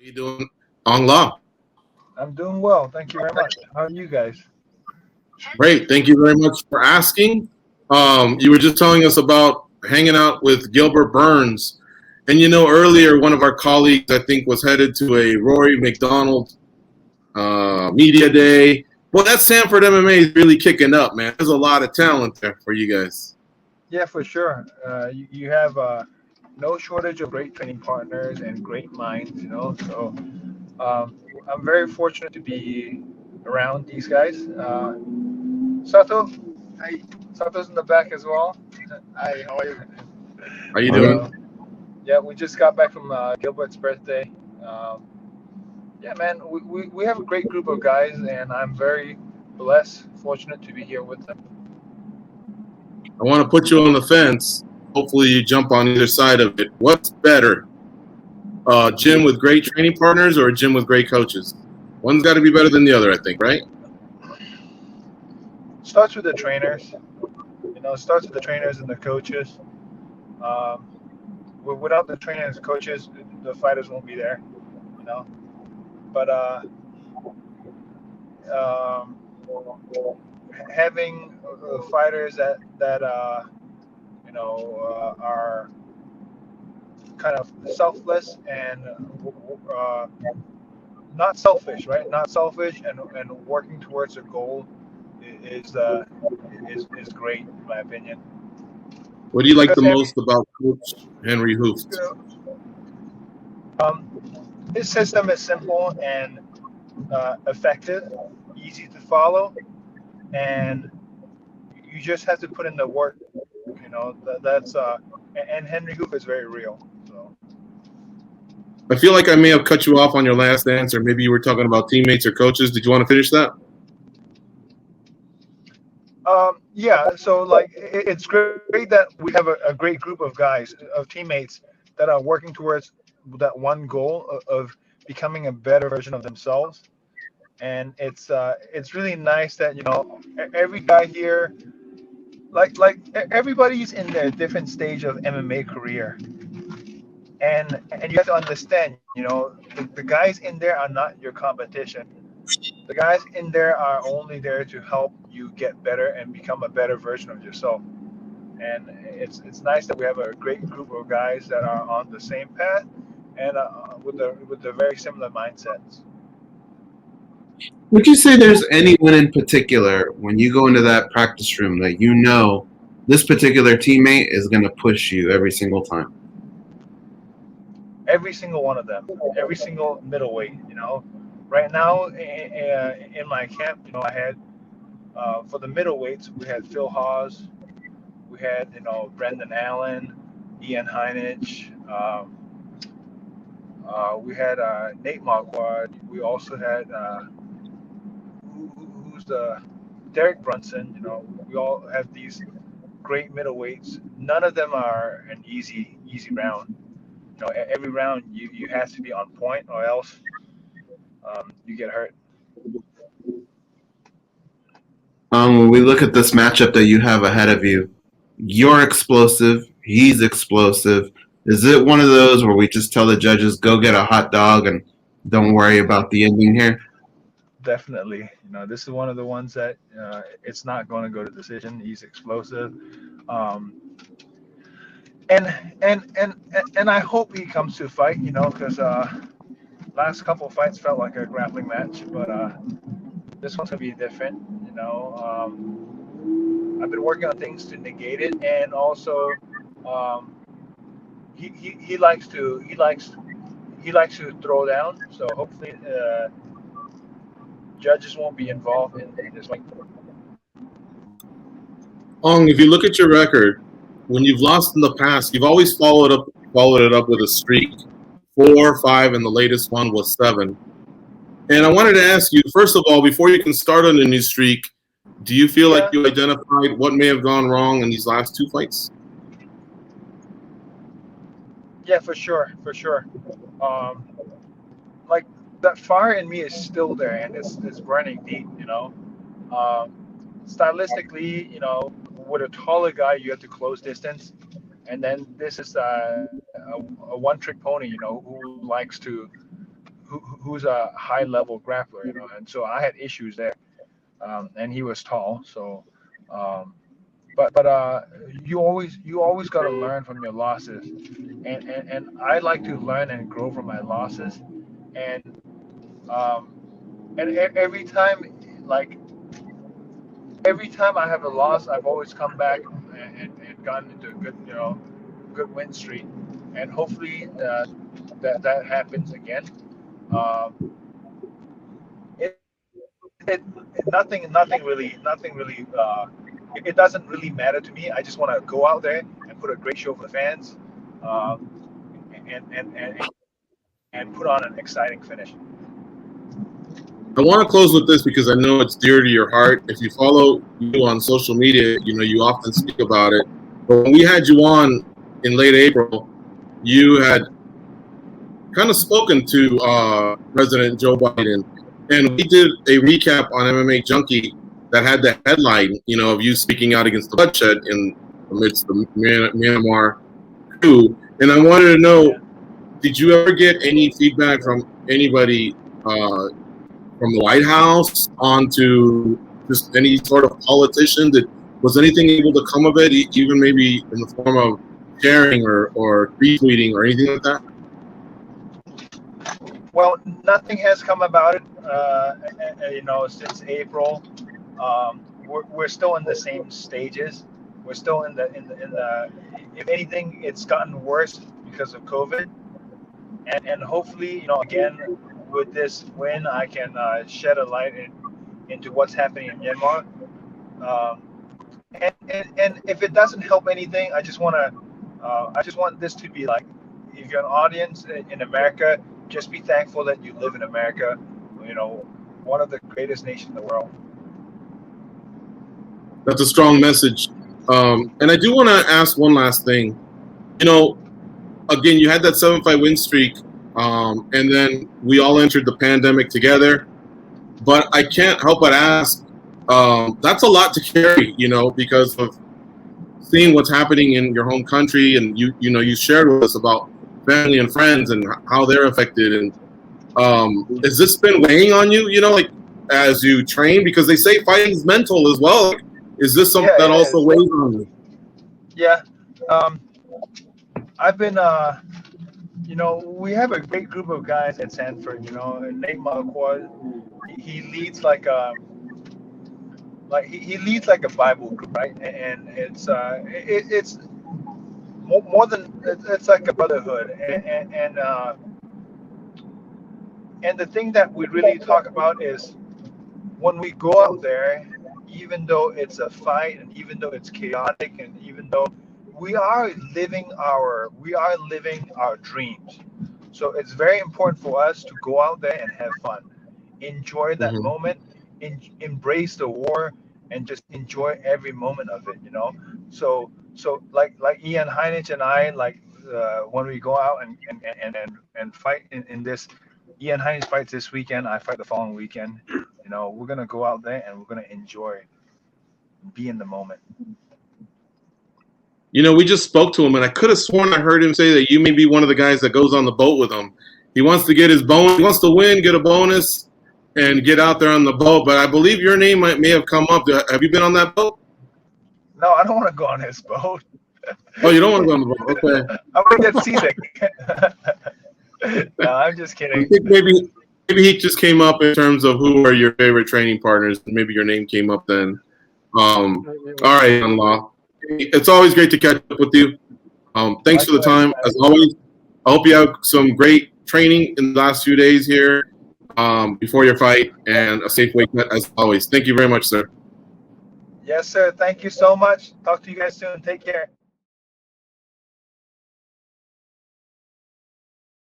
you doing, Aung La? I'm doing well. Thank you very much. How are you guys? Great. Thank you very much for asking. You were just telling us about hanging out with Gilbert Burns. And earlier one of our colleagues, I think, was headed to a Rory McDonald media day. Well, that Sanford MMA is really kicking up, man. There's a lot of talent there for you guys. Yeah, for sure. You have no shortage of great training partners and great minds. So I'm very fortunate to be around these guys. Sato, hi. Sato's in the back as well. Hi, how are you? How you Uh, doing? yeah, we just got back from Gilbert's birthday. Um, yeah, man, we have a great group of guys, and I'm very blessed, fortunate to be here with them. I want to put you on the fence. Hopefully you jump on either side of it. What's better, a gym with great training partners or a gym with great coaches? One's got to be better than the other, I think, right? Starts with the trainers. Starts with the trainers and the coaches. Um, without the trainers and coaches, the fighters won't be there. You know, but um, having fighters that are kind of selfless and uh, not selfish, right? Not selfish and working towards a goal is is great in my opinion. What do you like Because the most about Coach Henry you Hooft? know, his system is simple and effective, easy to follow, and you just have to put in the work. And Henry Hoof is very real. So I feel like I may have cut you off on your last answer. Maybe you were talking about teammates or coaches. Did you want to finish that? yeah, so like it's great that we have a great group of guys, of teammates that are working towards that one goal of becoming a better version of themselves. And it's really nice that every guy here, everybody's in their different stage of MMA career, and you have to understand, the guys in there are not your competition. The guys in there are only there to help you get better and become a better version of yourself. And it's nice that we have a great group of guys that are on the same path and with the very similar mindsets. Would you say there's anyone in particular when you go into that practice room that this particular teammate is going to push you every single time? Every single one of them, every single middleweight. Right now in my camp, I had for the middleweights we had Phil Hawes, we had Brendan Allen, Ian Heinich, we had Nate Marquardt. We also had who's the Derek Brunson. We all have these great middleweights. None of them are an easy round. Every round you have to be on point, or else you get hurt. When we look at this matchup that you have ahead of you, you're explosive, he's explosive. Is it one of those where we just tell the judges, go get a hot dog and don't worry about the ending here? Definitely, this is one of the ones that it's not going to go to decision. He's explosive, um, and and I hope he comes to a fight. Because last couple of fights felt like a grappling match, but this one's gonna be different. I've been working on things to negate it, and also um, he likes to throw down. So hopefully, judges won't be involved in this fight. Ong, if you look at your record, when you've lost in the past, you've always followed it up with a streak. 4, 5, and the latest one was 7. And I wanted to ask you, first of all, before you can start on a new streak, do you feel like Yeah, you identified what may have gone wrong in these last 2 fights? yeah, for sure, for sure. Um, like that fire in me is still there, and it's burning deep. Um, stylistically, with a taller guy, you have to close distance, and then this is a one-trick pony, who likes to who's a high level grappler, you know, and so I had issues there, and he was tall, so. But you always got to learn from your losses, and I like to learn and grow from my losses, and every time, like every time I have a loss, I've always come back and gotten into a good, you know, good win streak, and hopefully that happens again. Um, it, it nothing really it doesn't really matter to me. I just want to go out there and put a great show for the fans, um, and put on an exciting finish. I want to close with this because I know it's dear to your heart. If you follow you on social media, you know you often speak about it. But when we had you on in late April, you had kind of spoken to President Joe Biden, and we did a recap on MMA Junkie that had the headline, you know, of you speaking out against the bloodshed in amidst the Myanmar coup. And I wanted to know, did you ever get any feedback from anybody from the White House onto just any sort of politician? Was anything able to come of it, even maybe in the form of sharing or retweeting or anything like that? Well, nothing has come about it, you know, since April. We're still in the same stages. We're still in the if anything, it's gotten worse because of COVID, and hopefully, you know, again with this win, I can shed a light into what's happening in Myanmar. And if it doesn't help anything, I just want this to be like, if you're an audience in America, just be thankful that you live in America, you know, one of the greatest nations in the world. That's a strong message. And I do want to ask one last thing. You know, again, you had that 7-fight win streak, and then we all entered the pandemic together. But I can't help but ask, that's a lot to carry, you know, because of seeing what's happening in your home country, and you shared with us about family and friends and how they're affected. And has this been weighing on you, you know, like as you train? Because they say fighting is mental as well. Is this something that also weighs on you? Yeah. I've been, you know, we have a great group of guys at Sanford, you know, and Nate Malacqua, he leads like a Bible group, right? And it's more than, it's like a brotherhood. And the thing that we really talk about is when we go out there, even though it's a fight and even though it's chaotic and even though we are living our dreams. So it's very important for us to go out there and have fun, enjoy that moment, embrace the war, and just enjoy every moment of it, you know. So like Ian Heinich and I, like when we go out and fight in this, Ian Heinich fights this weekend, I fight the following weekend. You know, we're gonna go out there and we're gonna enjoy, be in the moment. You know, we just spoke to him, and I could have sworn I heard him say that you may be one of the guys that goes on the boat with him. He wants to get his bonus. He wants to win, get a bonus, and get out there on the boat. But I believe your name may have come up. Have you been on that boat? No, I don't want to go on his boat. Oh, you don't want to go on the boat? Okay. I'm gonna get seasick. No, I'm just kidding. I think maybe he just came up in terms of who are your favorite training partners. Maybe your name came up then. All right, Aung La. It's always great to catch up with you. Thanks for the time, as always. I hope you have some great training in the last few days here before your fight, and a safe wake as always. Thank you very much, sir. Yes, sir. Thank you so much. Talk to you guys soon. Take care.